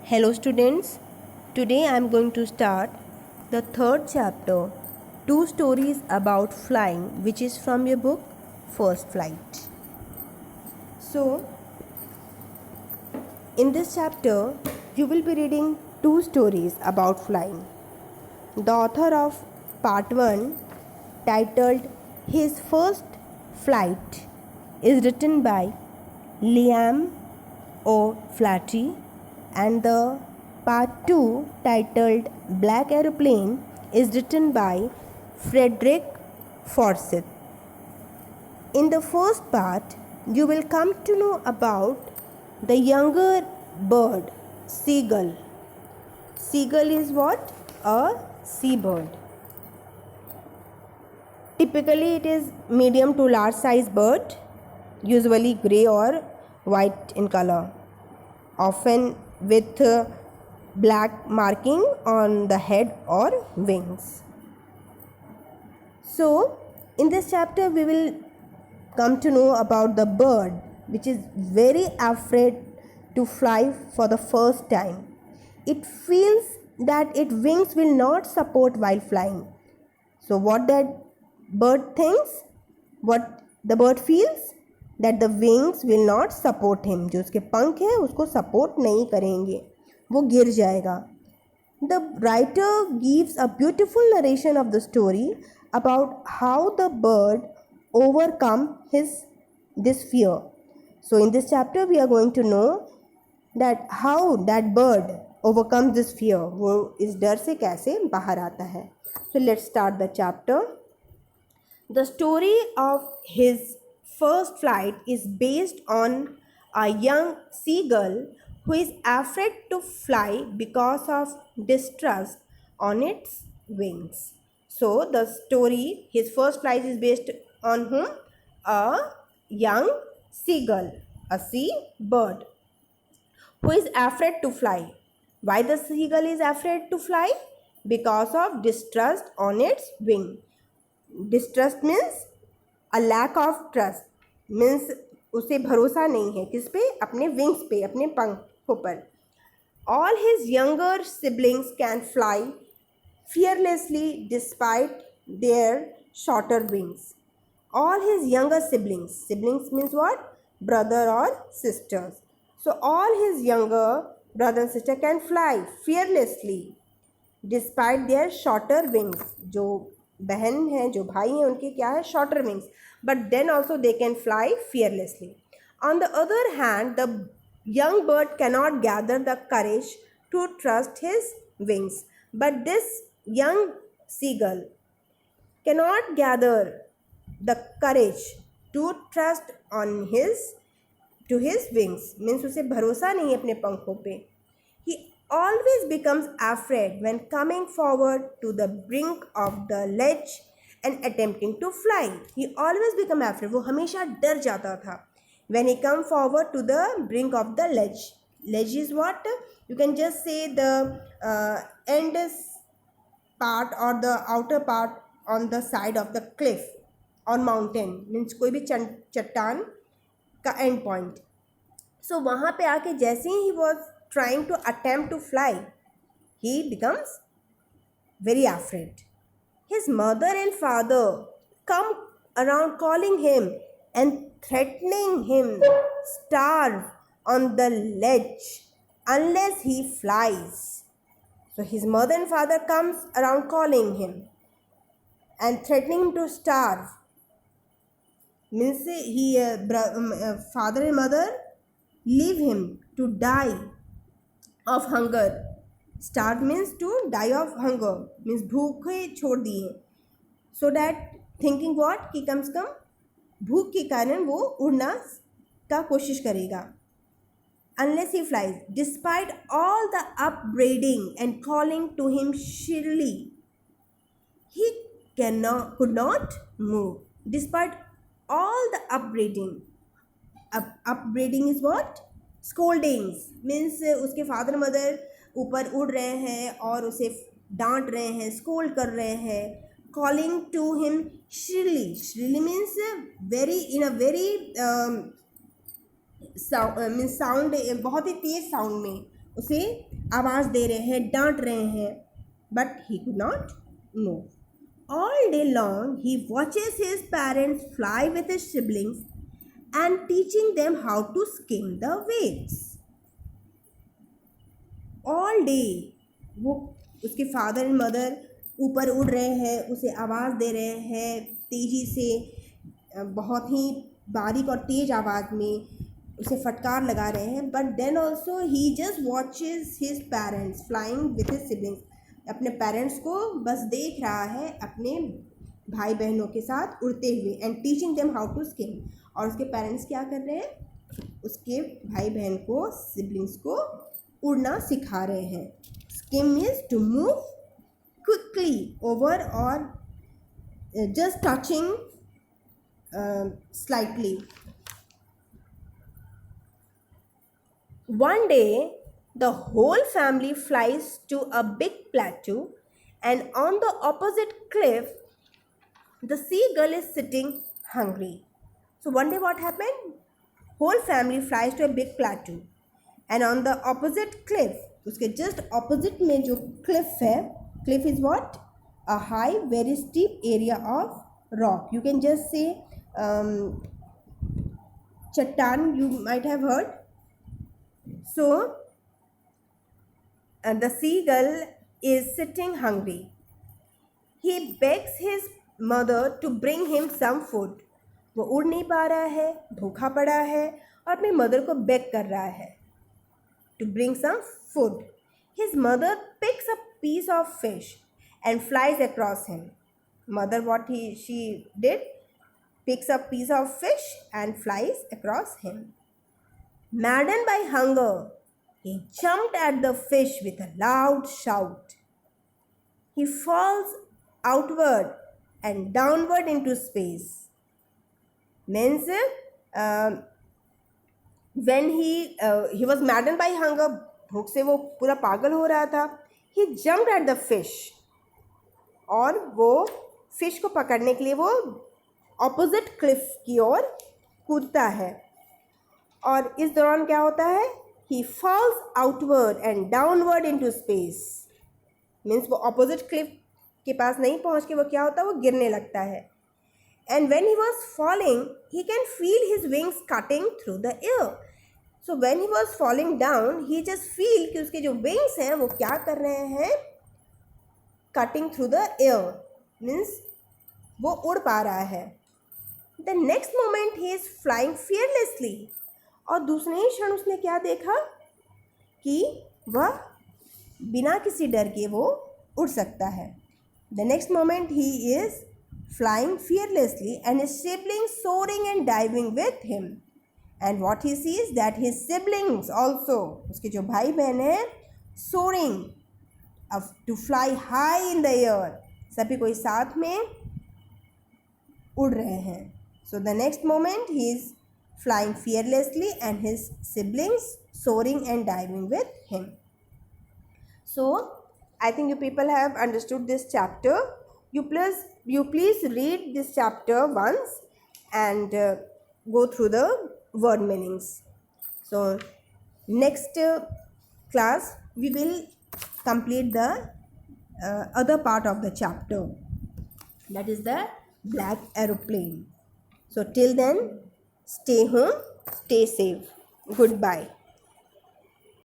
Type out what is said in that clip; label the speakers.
Speaker 1: Hello students, today I am going to start the third chapter, two stories about flying, which is from your book First Flight. So, in this chapter, you will be reading two stories about flying. The author of part 1, titled His First Flight, is written by Liam O'Flaherty, and the part 2, titled Black Aeroplane, is written by Frederick Forsyth. In the first part, you will come to know about the younger bird, seagull. Seagull is what? A seabird. Typically, it is medium to large size bird, usually grey or white in color, often with black marking on the head or wings. So, in this chapter, we will come to know about the bird which is very afraid to fly for the first time. It feels that its wings will not support while flying. So what that bird thinks, what the bird feels, that the wings will not support him. जो उसके पंख है उसको support नहीं करेंगे, वो गिर जाएगा. The writer gives a beautiful narration of the story about how the bird overcome this fear. So in this chapter we are going to know that how that bird overcomes this fear. वो इस डर से कैसे बाहर आता है. So let's start the chapter. The story of his first flight is based on a young seagull who is afraid to fly because of distrust on its wings. So the story, his first flight, is based on whom? A young seagull, a sea bird, who is afraid to fly. Why the seagull is afraid to fly? Because of distrust on its wing. Distrust means a lack of trust, means उसे भरोसा नहीं है किस पे? अपने wings पे, अपने पंखों पर. All his younger siblings can fly fearlessly despite their shorter wings. All his younger siblings means what? Brother or sisters. So all his younger brother and sister can fly fearlessly despite their shorter wings. जो बहन हैं, जो भाई हैं, उनके क्या है? Shorter wings. But then also they can fly fearlessly. On the other hand, the young bird cannot gather the courage to trust his wings. But this young seagull cannot gather the courage to trust on his wings. Means उसे भरोसा नहीं है अपने पंखों पे. He always becomes afraid when coming forward to the brink of the ledge and attempting to fly. He always become afraid. वो हमेशा डर जाता था. When he come forward to the brink of the ledge. Ledge is what? You can just say the end part or the outer part on the side of the cliff or mountain. Means कोई भी चट्टान का end point. So वहाँ पे आके जैसे ही he was trying to attempt to fly, he becomes very afraid. His mother and father come around calling him and threatening him starve on the ledge unless he flies. So his mother and father comes around calling him and threatening him to starve. Means father and mother leave him to die of hunger. Starve means to die of hunger, means भूखे छोड़ दिए. So that thinking what कि कम से कम भूख के कारण वो उड़ना का कोशिश करेगा. Unless he flies, despite all the upbraiding and calling to him shrilly, he could not move. Despite all the upbraiding. Upbraiding is what? Scoldings. Means उसके father mother ऊपर उड़ रहे हैं और उसे डांट रहे हैं, scold कर रहे हैं. Calling to him shrilly. Shrilly means very in a very sound, means sound बहुत ही तेज sound में उसे आवाज़ दे रहे हैं, डांट रहे हैं, but he could not move. All day long, he watches his parents fly with his siblings and teaching them how to skim the waves. All day, वो उसके फादर एंड मदर ऊपर उड़ रहे हैं, उसे आवाज़ दे रहे हैं तेज़ी से, बहुत ही बारीक और तेज़ आवाज़ में उसे फटकार लगा रहे हैं. But then also he just watches his parents flying with his siblings. अपने पेरेंट्स को बस देख रहा है अपने भाई बहनों के साथ उड़ते हुए. And teaching them how to skim. और उसके पेरेंट्स क्या कर रहे हैं, उसके भाई बहन को, सिबलिंग्स को उड़ना सिखा रहे हैं. Skim is to move quickly over और just touching slightly. One day, the whole family flies to a big plateau, and on the opposite cliff, the seagull is sitting hungry. So one day what happened? Whole family flies to a big plateau, and on the opposite cliff, उसके just opposite में जो cliff है, cliff is what? A high, very steep area of rock. You can just say चट्टान, you might have heard. So, the seagull is sitting hungry. He begs his mother to bring him some food. वो उड़ नहीं पा रहा है, भूखा पड़ा है और अपनी मदर को बेग कर रहा है to bring some food. His mother picks a piece of fish and flies across him. Mother, she did? Picks a piece of fish and flies across him. Maddened by hunger, he jumped at the fish with a loud shout. He falls outward and downward into space. Means when he was maddened by hunger, भूख से वो पूरा पागल हो रहा था. He jumped at the fish. और वो फिश को पकड़ने के लिए वो ऑपोजिट क्लिफ की ओर कूदता है. और इस दौरान क्या होता है? He falls outward and downward into space. Means वो opposite cliff के पास नहीं पहुँच के वो क्या होता है? वो गिरने लगता है. And when he was falling, he can feel his wings cutting through the air. So when he was falling down, he just feel कि उसके जो wings हैं वो क्या कर रहे हैं? Cutting through the air. Means वो उड़ पा रहा है. The next moment he is flying fearlessly. और दूसरे ही क्षण उसने क्या देखा कि वह बिना किसी डर के वो उड़ सकता है. The next moment he is flying fearlessly and his siblings soaring and diving with him. And what he sees that his siblings also, उसके जो भाई बहन हैं, soaring to fly high in the air. सभी कोई साथ में उड़ रहे हैं. So the next moment he is flying fearlessly and his siblings soaring and diving with him. So I think you people have understood this chapter. You please read this chapter once and go through the word meanings. So next class we will complete the other part of the chapter, that is the black aeroplane. So till then, stay home, stay safe. Goodbye.